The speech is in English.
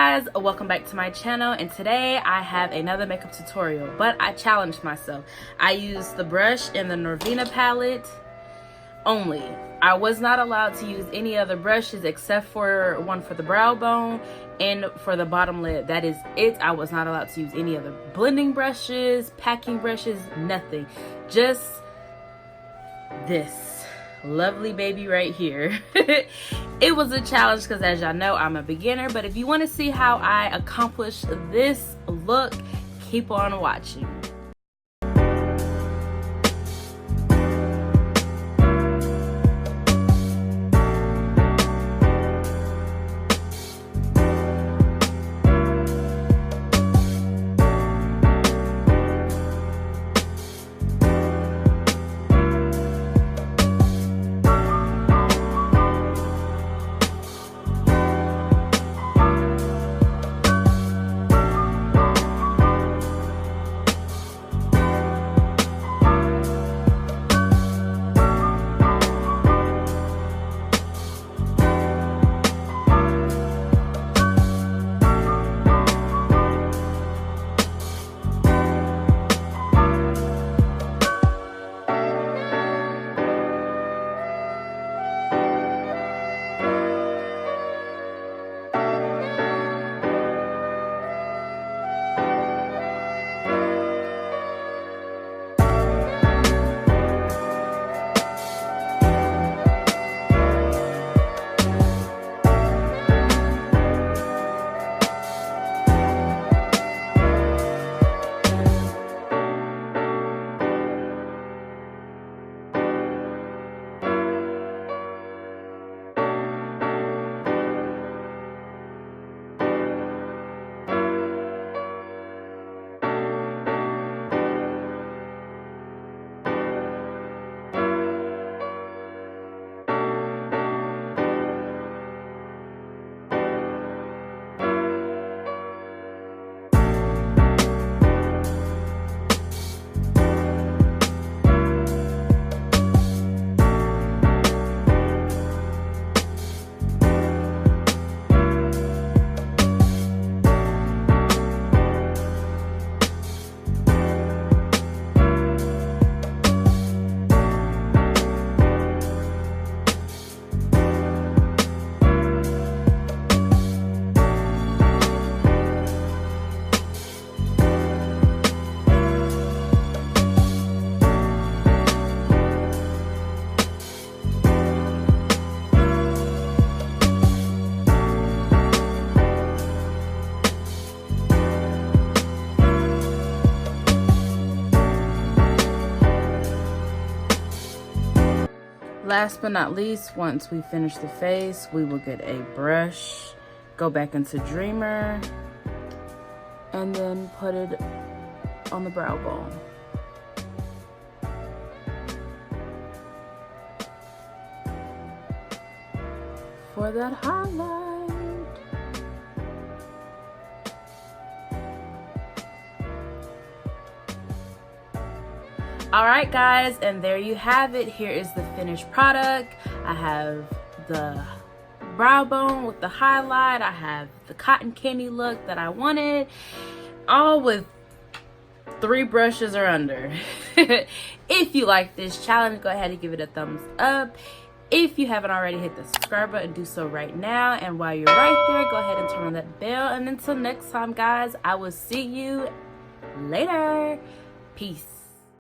guys, welcome back to my channel, and today I have another makeup tutorial, but I challenged myself. I used the brush in the NORVINA palette only. I was not allowed to use any other brushes except for one for the brow bone and for the bottom lid. That is it. I was not allowed to use any other blending brushes, packing brushes, nothing. Just this lovely baby right here. It was a challenge because, as y'all know, I'm a beginner, but if you want to see how I accomplish this look, keep on watching. Last but not least, once we finish the face, we will get a brush, go back into Dreamer, and then put it on the brow bone. For that highlight. Alright guys, and there you have it. Here is the finished product. I have the brow bone with the highlight. I have the cotton candy look that I wanted, all with 3 brushes or under. If you like this challenge, go ahead and give it a thumbs up. If you haven't already, hit the subscribe button, do so right now. And while you're right there, go ahead and turn on that bell. And until next time guys, I will see you later. Peace.